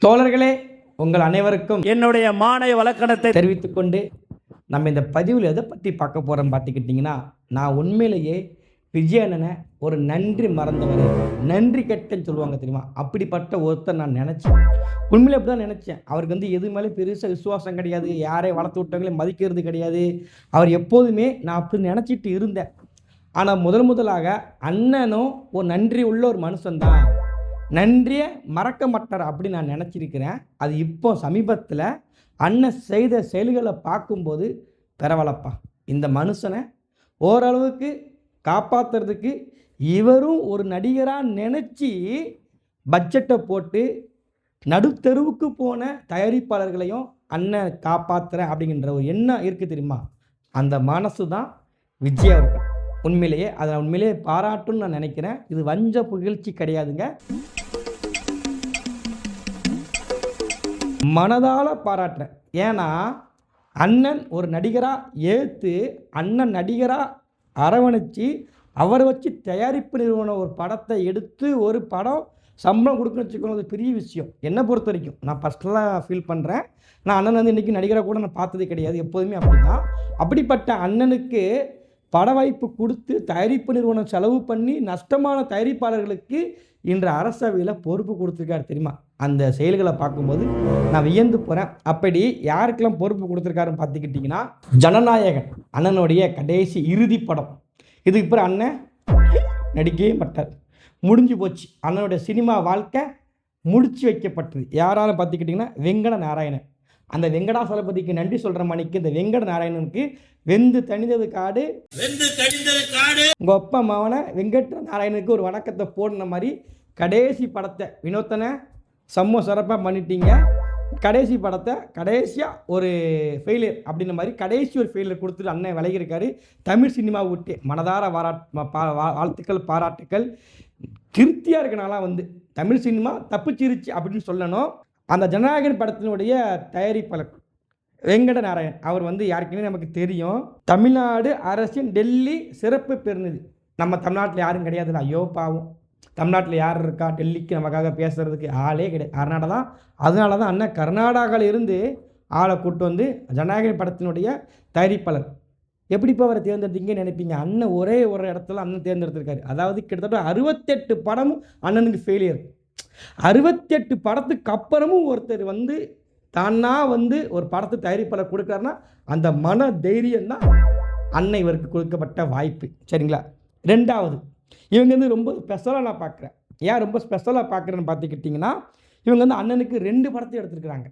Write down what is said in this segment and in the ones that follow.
தோழர்களே, உங்கள் அனைவருக்கும் என்னுடைய மானை வழக்கணத்தை தெரிவித்துக் கொண்டு நம்ம இந்த பதிவில் எதை பற்றி பார்க்க போகிறோம் பார்த்துக்கிட்டிங்கன்னா, நான் உண்மையிலேயே விஜய் அண்ணனை ஒரு நன்றி மறந்தவர், நன்றி கெட்டன்னு சொல்லுவாங்க தெரியுமா, அப்படிப்பட்ட ஒருத்தர் நான் நினச்சேன். உண்மையிலே அப்படி தான் நினச்சேன். அவருக்கு வந்து எது மேலே பெருசாக விசுவாசம் கிடையாது, யாரையும் வளர்த்து விட்டவங்களே மதிக்கிறது கிடையாது. அவர் எப்போதுமே நான் அப்படி நினச்சிட்டு இருந்தேன். ஆனால் முதலாக அண்ணனும் ஒரு நன்றி உள்ள ஒரு மனுஷன்தான், நன்றியை மறக்க மாட்டார் அப்படின்னு நான் நினச்சிருக்கிறேன். அது இப்போ சமீபத்தில் அண்ணன் செய்த செயல்களை பார்க்கும்போது பரவாயில்லப்பா, இந்த மனுஷனை ஓரளவுக்கு காப்பாற்றுறதுக்கு இவரும் ஒரு நடிகராக நினச்சி பட்ஜெட்டை போட்டு நடுத்தெருவுக்கு போன தயாரிப்பாளர்களையும் அண்ணன் காப்பாற்றுறேன் அப்படிங்கிற ஒரு எண்ணம் இருக்குது தெரியுமா. அந்த மனசு தான் விஜய் அவர்கள். உண்மையிலேயே அதை உண்மையிலேயே பாராட்டுன்னு நான் நினைக்கிறேன். இது வஞ்ச புகழ்ச்சி கிடையாதுங்க, மனதால் பாராட்டுறேன். ஏன்னா அண்ணன் ஒரு நடிகராக ஏற்று, அண்ணன் நடிகராக அரவணைச்சி, அவரை வச்சு தயாரிப்பு நிறுவனம் ஒரு படத்தை எடுத்து ஒரு படம் சம்பளம் கொடுக்குன்னு வச்சுக்கோங்க, அது பெரிய விஷயம். என்னை பொறுத்த வரைக்கும் நான் பர்சனலாக ஃபீல் பண்ணுறேன். நான் அண்ணன் வந்து இன்றைக்கி நடிகராக கூட நான் பார்த்ததே கிடையாது, எப்போதுமே அப்படி தான். அப்படிப்பட்ட அண்ணனுக்கு பட வாய்ப்பு கொடுத்து தயாரிப்பு நிறுவனம் செலவு பண்ணி நஷ்டமான தயாரிப்பாளர்களுக்கு இன்று அரசவையில் பொறுப்பு கொடுத்துருக்காரு தெரியுமா. அந்த செயல்களை பார்க்கும்போது நான் வியந்து போகிறேன். அப்படி யாருக்கெல்லாம் பொறுப்பு கொடுத்துருக்காருன்னு பார்த்துக்கிட்டிங்கன்னா, ஜனநாயகன் அண்ணனுடைய கடைசி இறுதி படம். இதுக்கு பிறகு அண்ணன் நடிக்கவே மாட்டார், முடிஞ்சு போச்சு. அண்ணனுடைய சினிமா வாழ்க்கை முடிச்சு வைக்கப்பட்டது. யாராலும் பார்த்துக்கிட்டிங்கன்னா வெங்கட நாராயணன். அந்த வெங்கடாசலபதிக்கு நன்றி சொல்கிற மணிக்கு இந்த வெங்கட நாராயணனுக்கு வெந்து தணிந்தது காடு, உங்கள் அப்பா அம்மாவனை வெங்கட நாராயணனுக்கு ஒரு வணக்கத்தை போடுன மாதிரி கடைசி படத்தை வினோத்தனை செம்ம சிறப்பாக பண்ணிட்டீங்க. கடைசி படத்தை கடைசியாக ஒரு ஃபெயிலியர் அப்படின்ற மாதிரி கடைசி ஒரு ஃபெயிலியர் கொடுத்துட்டு அண்ணன் விலகியிருக்காரு. தமிழ் சினிமா விட்டு மனதார வாழ்த்துக்கள், பாராட்டுக்கள். திருப்தியாக இருக்கனாலாம் வந்து தமிழ் சினிமா தப்புச்சிருச்சு அப்படின்னு சொல்லணும். அந்த ஜனநாயகன் படத்தினுடைய தயாரிப்பாளர் வெங்கட நாராயணன் அவர் வந்து யாருக்குன்னு நமக்கு தெரியும். தமிழ்நாடு அரசின் டெல்லி சிறப்பு பெருநிதி. நம்ம தமிழ்நாட்டில் யாரும் கிடையாதுல்ல, ஐயோ பாவம். தமிழ்நாட்டில் யார் இருக்கா டெல்லிக்கு நமக்காக பேசுகிறதுக்கு? ஆளே கிடையாது. அதனால தான் அண்ணன் கர்நாடகாவில் இருந்து ஆளை கூட்டு வந்து ஜனநாயகன் படத்தினுடைய தயாரிப்பாளர். எப்படி இப்போ அவரை தேர்ந்தெடுத்தீங்கன்னு நினைப்பீங்க. அண்ணன் ஒரே ஒரு இடத்துல அண்ணன் தேர்ந்தெடுத்திருக்காரு. அதாவது கிட்டத்தட்ட 68 படமும் அண்ணனுக்கு ஃபெயிலியர். 68 படத்துக்கு அப்புறமும் ஒருத்தர் வந்து தானா வந்து ஒரு படத்தை தயாரிப்பாளர் கொடுக்குறாருன்னா அந்த மன தைரியம் தான் அண்ணன் இவருக்கு கொடுக்கப்பட்ட வாய்ப்பு. சரிங்களா. ரெண்டாவது, இவங்க வந்து ரொம்ப ஸ்பெஷலாக நான் பார்க்குறேன். ஏன் ரொம்ப ஸ்பெஷலாக பார்க்குறேன்னு பார்த்துக்கிட்டிங்கன்னா, இவங்க வந்து அண்ணனுக்கு 2 படத்தையும் எடுத்துருக்குறாங்க.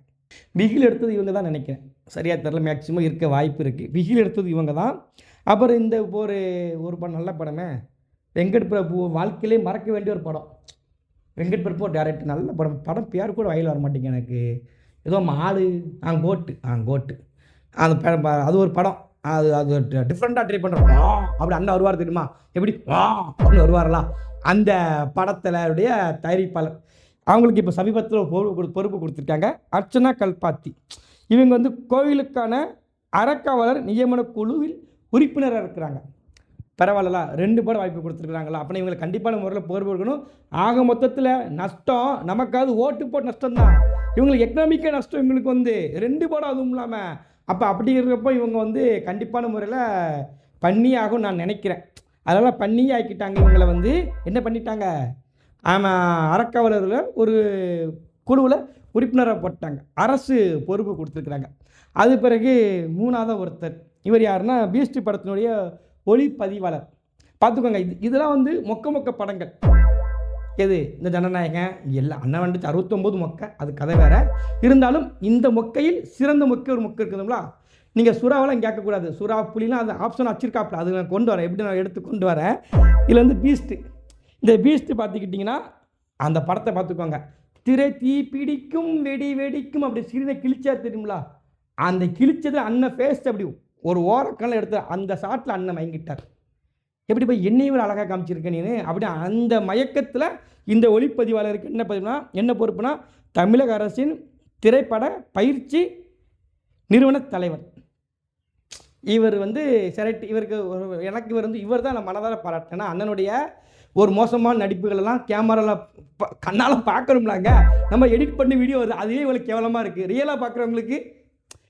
பிகில் எடுத்தது இவங்க தான் நினைக்கிறேன், சரியாக தெரில, மேக்ஸிமம் இருக்க வாய்ப்பு இருக்குது. பிகில் எடுத்தது இவங்க தான். அப்புறம் இந்த ஒரு படம், நல்ல படமே, வெங்கட் பிரபு வாழ்க்கையிலே மறக்க வேண்டிய ஒரு படம். வெங்கட் பிரபு டேரக்டர், நல்ல படம் பேர் கூட வயலில் வர மாட்டேங்க எனக்கு. ஏதோ மாடு கோட்டு அந்த அது ஒரு படம். அது டிஃப்ரெண்ட்டாக ட்ரை பண்ணுறோம். அப்படி அண்ணன் வருவார் தெரியுமா, எப்படி அப்படின்னு வருவாரலாம். அந்த படத்தினுடைய தயாரிப்பாளர் அவங்களுக்கு இப்போ சமீபத்தில் பொறுப்பு கொடுத்துருக்காங்க. அர்ச்சனா கல்பாத்தி. இவங்க வந்து கோவிலுக்கான அறக்காவலர் நியமன குழுவில் உறுப்பினராக இருக்கிறாங்க. பரவாயில்ல, 2 படம் வாய்ப்பு கொடுத்துருக்குறாங்களா, அப்படின்னா இவங்களை கண்டிப்பான முறையில் பொறுப்பு கொடுக்கணும். ஆக மொத்தத்தில் நஷ்டம் நமக்காவது ஓட்டு போட்டு நஷ்டம் தான், இவங்களுக்கு எக்கனாமிக்காக நஷ்டம். இவங்களுக்கு வந்து 2 படம் அதுவும் இல்லாமல். அப்போ அப்படி இருக்கிறப்போ இவங்க வந்து கண்டிப்பான முறையில் பண்ணி ஆகும் நான் நினைக்கிறேன். அதனால் பண்ணி ஆக்கிட்டாங்க. இவங்களை வந்து என்ன பண்ணிட்டாங்க, அறக்காவலரில் ஒரு குழுவில் உறுப்பினராக போட்டாங்க. அரசு பொறுப்பு கொடுத்துருக்குறாங்க. அது பிறகு 3ஆவது ஒருத்தர், இவர் யாருன்னா பீஸ்ட் படத்தினுடைய ஒளிப்பதிவாளர். பார்த்துக்கோங்க, இதெல்லாம் வந்து மொக்க படங்கள். எது இந்த ஜனநாயகன் எல்லாம் அண்ணன் வந்துட்டு 69 மொக்கை, அது கதை வேறு. இருந்தாலும் இந்த மொக்கையில் சிறந்த மொக்கை ஒரு மொக்கை இருக்குதுங்களா. நீங்கள் சுறாவெல்லாம் கேட்கக்கூடாது, சுறா புலிலாம் அது ஆப்ஷன் வச்சுருக்காப்புல, அது நான் கொண்டு வரேன், எப்படி நான் எடுத்து கொண்டு வரேன். இதில் வந்து பீஸ்ட்டு, இந்த பீஸ்ட்டு பார்த்துக்கிட்டிங்கன்னா அந்த படத்தை பார்த்துக்கோங்க. திரை தீ பிடிக்கும் வெடி வெடிக்கும் அப்படி சிறிதை கிழிச்சா தெரியுங்களா. அந்த கிழிச்சது அண்ணன் ஃபேஸ் அப்படி ஒரு ஓரக்கல்ல எடுத்து அந்த ஷாட்டில் அண்ணன் மயங்கிட்டார். எப்படி போய் என்னையும் அழகாக காமிச்சிருக்கேன் நீ அப்படி அந்த மயக்கத்தில் இந்த ஒளிப்பதிவாளருக்கு என்ன பொறுப்புனா தமிழக அரசின் திரைப்பட பயிற்சி நிறுவன தலைவர். இவர் வந்து செலக்ட், இவருக்கு எனக்கு இவர் வந்து இவர் தான் நான் மனதார பாராட்டினேன்னா, அண்ணனுடைய ஒரு மோசமான நடிப்புகளெல்லாம் கேமராவில் கண்ணால் பார்க்கணும்லாங்க. நம்ம எடிட் பண்ணி வீடியோ வருது, அதுவே இவ்வளோ கேவலமாக இருக்குது. ரியலாக பார்க்குறவங்களுக்கு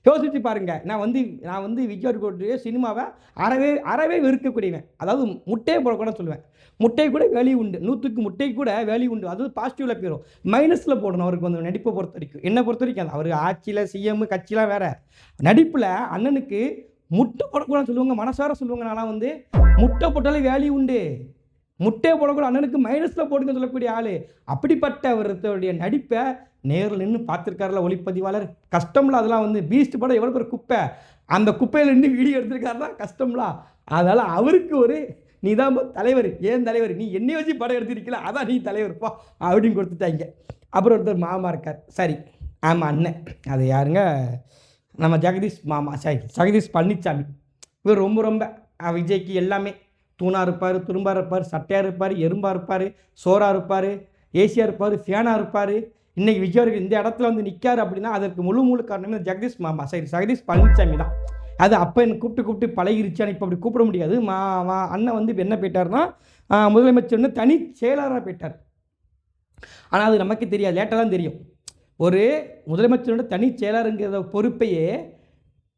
யோசிச்சு பாருங்கள். நான் வந்து விஜய் கோட்டு சினிமாவை அறவே வெறுக்கக்கூடியவன். அதாவது முட்டையை போடக்கூடாது சொல்லுவேன். முட்டை கூட வேல்யூ உண்டு, 100க்கு முட்டை கூட வேல்யூ உண்டு. அது பாசிட்டிவில் போயிடும், மைனஸில் போடணும். அவருக்கு வந்து நடிப்பை பொறுத்த வரைக்கும், என்னை பொறுத்த வரைக்கும் அது அவர் ஆட்சியில் சிஎம் கட்சிலாம் வேறு. நடிப்பில் அண்ணனுக்கு முட்டை போடக்கூடாதுன்னு சொல்லுவாங்க, மனசார சொல்லுவாங்க. நான்லாம் வந்து முட்டை போட்டாலே வேல்யூ உண்டு, முட்டையை போடக்கூடாது, அண்ணனுக்கு மைனஸில் போடுங்க சொல்லக்கூடிய ஆள். அப்படிப்பட்ட அவருடைய நடிப்பை நேரில் நின்று பார்த்துருக்காருல ஒளிப்பதிவாளர். கஷ்டம்ல அதெல்லாம். வந்து பீஸ்ட் படம் எவ்வளோ பேர் குப்பை, அந்த குப்பையில் நின்று வீடியோ எடுத்திருக்காருனா கஷ்டம்லாம். அதனால் அவருக்கு ஒரு நீ தான் தலைவர், ஏன் தலைவர், நீ என்னை வச்சு படம் எடுத்திருக்கல, அதான் நீ தலைவர்ப்பா அப்படின்னு கொடுத்துட்டாங்க. அப்புறம் ஒருத்தர் மாமா இருக்கார். சரி, ஆமாம் அண்ணன், அது யாருங்க, நம்ம ஜெகதீஷ் மாமா, ஜெகதீஷ் பழனிசாமி. இவர் ரொம்ப விஜய்க்கு எல்லாமே. தூணாக இருப்பார், துரும்பாக இருப்பார், சட்டையாக இருப்பார், எறும்பாக இருப்பார், சோறாக இருப்பார், ஏசியாக இருப்பார், ஃபேனாக இருப்பார். இன்றைக்கி விஜய் அவருக்கு இந்த இடத்துல வந்து நிற்காரு அப்படின்னா அதற்கு முழு காரணமே ஜெகதீஷ் மாமா, ஜெகதீஷ் பழனிசாமி தான். அது அப்போ எனக்கு கூப்பிட்டு பழகிருச்சு. இப்போ அப்படி கூப்பிட முடியாது. அண்ணன் வந்து இப்போ என்ன போயிட்டார்னா, முதலமைச்சர் வந்து தனி செயலாளராக போயிட்டார். ஆனால் அது நமக்கு தெரியாது, லேட்டாக தான் தெரியும். ஒரு முதலமைச்சரோட தனி செயலாளருங்கிற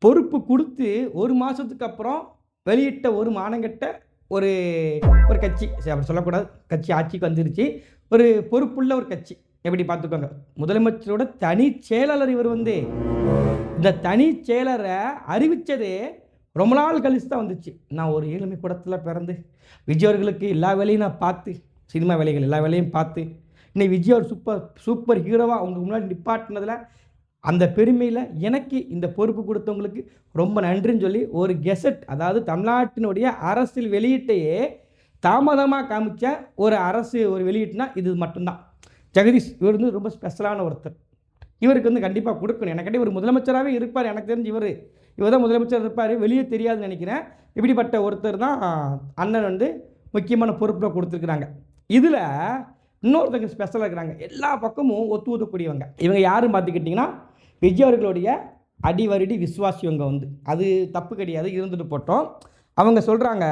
பொறுப்பு கொடுத்து 1 மாதத்துக்கு அப்புறம் வெளியிட்ட ஒரு மானங்கட்ட ஒரு கட்சி, அப்படி சொல்லக்கூடாது, கட்சி ஆட்சிக்கு வந்துருச்சு. ஒரு பொறுப்புள்ள ஒரு கட்சி. எப்படி பார்த்துக்கோங்க, முதலமைச்சரோட தனி செயலாளர் இவர். வந்து இந்த தனி செயலரை அறிவித்ததே ரொம்ப நாள் கழிச்சு தான் வந்துச்சு. நான் ஒரு ஏழ்மை கூடத்தில் பிறந்து விஜய் அவர்களுக்கு எல்லா வேலையும் நான் பார்த்து, சினிமா வேலைகள் எல்லா வேலையும் பார்த்து, இன்னைக்கு விஜய் ஒரு சூப்பர் ஹீரோவாக அவங்க முன்னாடி நிப்பாட்டினதில் அந்த பெருமையில் எனக்கு இந்த பொறுப்பு கொடுத்தவங்களுக்கு ரொம்ப நன்றின்னு சொல்லி ஒரு கெசட், அதாவது தமிழ்நாட்டினுடைய அரசியல் வெளியீட்டையே தாமதமாக காமிச்ச ஒரு அரசு ஒரு வெளியீட்டுனா இது மட்டும்தான். ஜெகதீஷ் இவர் வந்து ரொம்ப ஸ்பெஷலான ஒருத்தர். இவருக்கு வந்து கண்டிப்பாக கொடுக்கணும். எனக்கிட்ட ஒரு முதலமைச்சராகவே இருப்பார், எனக்கு தெரிஞ்சு இவர் தான் முதலமைச்சர் இருப்பார், வெளியே தெரியாதுன்னு நினைக்கிறேன். இப்படிப்பட்ட ஒருத்தர் தான் அண்ணன் வந்து முக்கியமான பொறுப்பில் கொடுத்துருக்குறாங்க. இதில் இன்னொருத்தங்க ஸ்பெஷலாக இருக்கிறாங்க, எல்லா பக்கமும் ஒத்துக்கூடியவங்க. இவங்க யாரும் பார்த்துக்கிட்டிங்கன்னா விஜய் அவர்களுடைய அடிவருடி விசுவாசியவங்க. வந்து அது தப்பு கிடையாது, இருந்துட்டு போட்டோம். அவங்க சொல்கிறாங்க,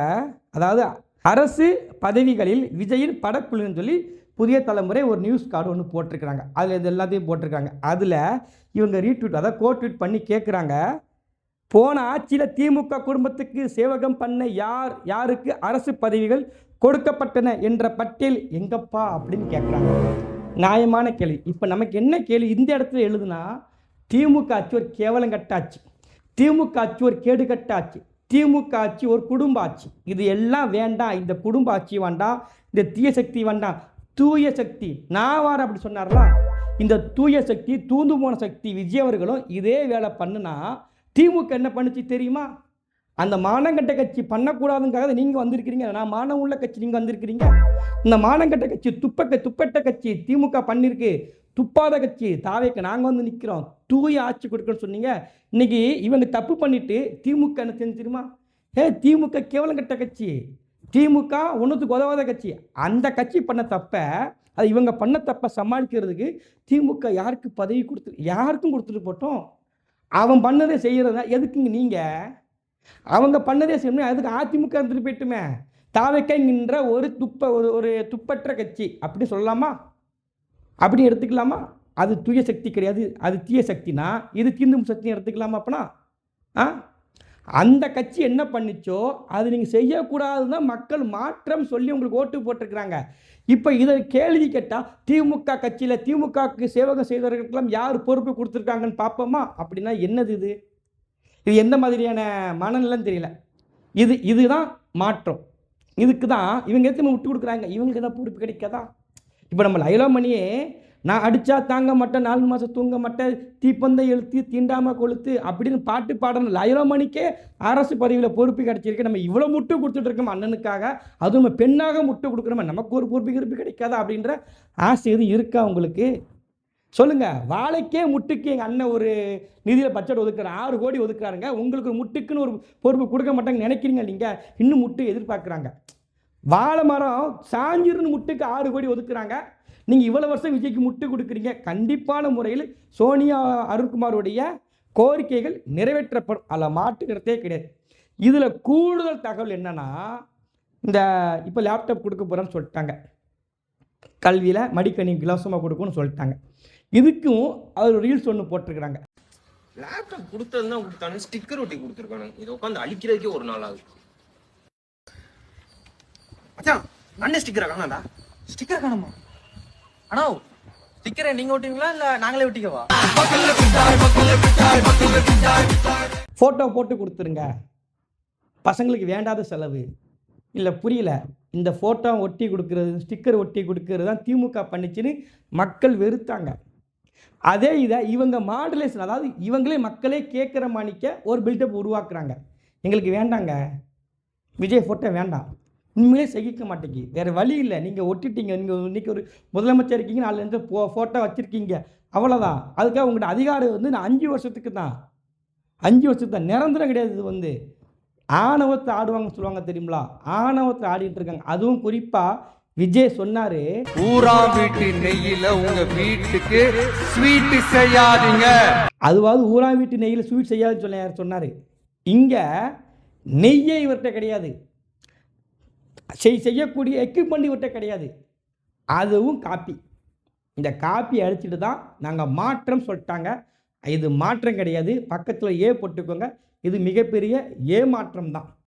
அதாவது அரசு பதவிகளில் விஜயின் படக்குழுன்னு சொல்லி புதிய தலைமுறை ஒரு நியூஸ் கார்டு ஒன்று போட்டிருக்கிறாங்க. அதில் இது எல்லாத்தையும் போட்டிருக்காங்க. அதில் இவங்க ரீட்வீட், அதாவது கோட்வீட் பண்ணி கேட்குறாங்க, போன ஆட்சியில் திமுக குடும்பத்துக்கு சேவகம் பண்ண யாருக்கு அரசு பதவிகள் கொடுக்கப்பட்டன என்ற பட்டியல் எங்கப்பா அப்படின்னு கேட்குறாங்க. நியாயமான கேள்வி. இப்போ நமக்கு என்ன கேள்வி இந்த இடத்துல எழுதுனா, திமுக ஆட்சி ஒரு கேவலங்கட்ட ஆட்சி, திமுக ஆட்சி ஒரு கேடுகட்ட ஆட்சி, திமுக ஆட்சி ஒரு குடும்ப ஆட்சி, இது எல்லாம் வேண்டாம். இந்த குடும்ப ஆட்சி வேண்டாம், இந்த தீய சக்தி வேண்டாம், தூய சக்தி. நான் அப்படி சொன்னார்லாம், இந்த தூய சக்தி தூந்து போன சக்தி விஜய் அவர்களும் இதே வேலை பண்ணுனா திமுக என்ன பண்ணுச்சு தெரியுமா? அந்த மானங்கட்ட கட்சி பண்ணக்கூடாதுங்காக நீங்கள் வந்திருக்கிறீங்க. நான் மானம் உள்ள கட்சி, நீங்கள் வந்திருக்கிறீங்க. இந்த மானங்கட்ட கட்சி துப்பட்ட கட்சி திமுக பண்ணியிருக்கு. துப்பாத கட்சி தாவேக்கு நாங்கள் வந்து நிற்கிறோம், தூய ஆட்சி கொடுக்குறோன்னு சொன்னீங்க. இன்றைக்கி இவங்க தப்பு பண்ணிவிட்டு திமுக என்ன செஞ்சு தெரியுமா? திமுக கேவலங்கட்ட கட்சி, திமுக ஒன்றுத்துக்கு உதவாத கட்சி. அந்த கட்சி பண்ண தப்ப, அது இவங்க பண்ண தப்பை சமாளிக்கிறதுக்கு திமுக யாருக்கு பதவி யாருக்கும் கொடுத்துட்டு போட்டோம். அவன் பண்ணதே செய்கிறதா எதுக்குங்க நீங்கள்? அவங்க பண்ணதே செய்யணும், அதுக்கு அதிமுக இருந்துட்டு போயிட்டுமே. தாவேக்கின்ற ஒரு துப்பற்ற கட்சி அப்படி சொல்லலாமா? அப்படி எடுத்துக்கலாமா? அது தூய சக்தி கிடையாது, அது தீய சக்தினா இது தீண்டும் சக்தி எடுத்துக்கலாமா? அப்பனா அந்த கட்சி என்ன பண்ணிச்சோ அது நீங்கள் செய்யக்கூடாதுன்னு தான் மக்கள் மாற்றம் சொல்லி உங்களுக்கு ஓட்டு போட்டிருக்கிறாங்க. இப்போ இதை கேள்வி கேட்டால் திமுக கட்சியில் திமுகவுக்கு சேவகம் செய்தவர்களுக்கெல்லாம் யார் பொறுப்பு கொடுத்துருக்காங்கன்னு பார்ப்போமா? அப்படின்னா என்னது இது? இது எந்த மாதிரியான மனநிலைன்னு தெரியல. இதுதான் மாற்றம். இதுக்கு தான் இவங்க எத்தனை விட்டு கொடுக்குறாங்க, இவங்களுக்கு தான் பொறுப்பு கிடைக்காதா? இப்போ நம்ம லைலோமணியே நான் அடித்தா தாங்க மாட்டேன், 4 மாதம் தூங்க மாட்டேன், தீப்பந்தை எழுத்து தீண்டாமல் கொளுத்து அப்படின்னு பாட்டு பாடணும். லைலோமணிக்கே அரசு பதவியில் பொறுப்பு கிடச்சிருக்கு. நம்ம இவ்வளோ முட்டு கொடுத்துட்ருக்கோம் அண்ணனுக்காக, அதுவும் நம்ம பெண்ணாக முட்டு கொடுக்குறோம், நமக்கு ஒரு பொறுப்பு கிடைக்காதா அப்படின்ற ஆசை எதுவும் இருக்கா உங்களுக்கு? சொல்லுங்கள். வாழைக்கே முட்டுக்கு எங்கள் அண்ணன் ஒரு நிதியில் பட்ஜெட் ஒதுக்குறாரு, 6 கோடி ஒதுக்குறாருங்க. உங்களுக்கு ஒரு முட்டுக்குன்னு ஒரு பொறுப்பு கொடுக்க மாட்டாங்கன்னு நினைக்கிறீங்க நீங்கள்? இன்னும் முட்டு எதிர்பார்க்குறாங்க. வாழை மரம் சாஞ்சிருன்னு முட்டுக்கு 6 கோடி ஒதுக்குறாங்க. நீங்கள் இவ்வளோ வருஷம் விஜய்க்கு முட்டு கொடுக்குறீங்க. கண்டிப்பான முறையில் சோனியா அருண்குமாருடைய கோரிக்கைகள் நிறைவேற்றப்படும், அதில் மாட்டுக்கிறதே கிடையாது. இதில் கூடுதல் தகவல் என்னென்னா, இந்த இப்போ லேப்டாப் கொடுக்க போகிறேன்னு சொல்லிட்டாங்க, கல்வியில் மடிக்கணினி இலவசமாக கொடுக்கணும்னு சொல்லிட்டாங்க. இதுக்கும் அவர் ரீல்ஸ் ஒன்று போட்டிருக்கிறாங்க. லேப்டாப் கொடுத்ததுதான் கொடுத்தானு ஸ்டிக்கர் ஒட்டி கொடுத்துருக்கானு. இதை உட்காந்து அழிக்கிறதுக்கே ஒரு நாள் ஆகுது. மச்சான், அண்ணன் ஸ்டிக்கரை காணாடா. ஸ்டிக்கர் காணுமா? அண்ணா ஸ்டிக்கரை நீங்க ஒட்டுவீங்களா இல்ல நாங்களே ஒட்டிக்கவா? ஃபோட்டோ போட்டு கொடுத்துருங்க, பசங்களுக்கு வேண்டாத செலவு. இல்லை புரியல, இந்த ஃபோட்டோ ஒட்டி கொடுக்குறது, ஸ்டிக்கர் ஒட்டி கொடுக்கறது தான் திமுக பண்ணிச்சுன்னு மக்கள் வெறுத்தாங்க. அதே இதை இவங்க மாடுலேஷன், அதாவது இவங்களே மக்களே கேட்குற மாணிக்க ஒரு பில்டப் உருவாக்குறாங்க. எங்களுக்கு வேண்டாங்க, விஜய் ஃபோட்டோ வேண்டாம், உண்மையிலே சகிக்க மாட்டேங்கி, வேறு வழி இல்லை. நீங்கள் ஒட்டிட்டீங்க, நீங்கள் இன்றைக்கி ஒரு முதலமைச்சர் இருக்கீங்க, நாலுலேருந்து ஃபோட்டோ வச்சுருக்கீங்க, அவ்வளோதான். அதுக்காக உங்கள்கிட்ட அதிகாரம் வந்து நான் 5 வருஷத்துக்கு தான், 5 வருஷத்துக்கு தான், நிரந்தரம் கிடையாது. இது வந்து ஆணவத்தை ஆடுவாங்கன்னு சொல்லுவாங்க தெரியுங்களா, ஆணவத்தை ஆடிட்டு இருக்காங்க. அதுவும் குறிப்பாக விஜய் சொன்னார், ஊரா வீட்டு நெய்யில உங்க வீட்டுக்கு ஸ்வீட் செய்யாதீங்க. அதுவாவது ஊரா வீட்டு நெய்யில் ஸ்வீட் செய்யாதுன்னு சொன்னார். இங்கே நெய்யே இவர்கிட்ட கிடையாது, செய்யக்கூடிய எக்யூப்மெண்ட் இவர்கிட்ட கிடையாது. அதுவும் காப்பி. இந்த காப்பி அடிச்சுட்டு தான் நாங்கள் மாற்றம் சொல்லிட்டாங்க. இது மாற்றம் கிடையாது, பக்கத்தில் ஏ போட்டுக்கோங்க. இது மிகப்பெரிய ஏமாற்றம் தான்.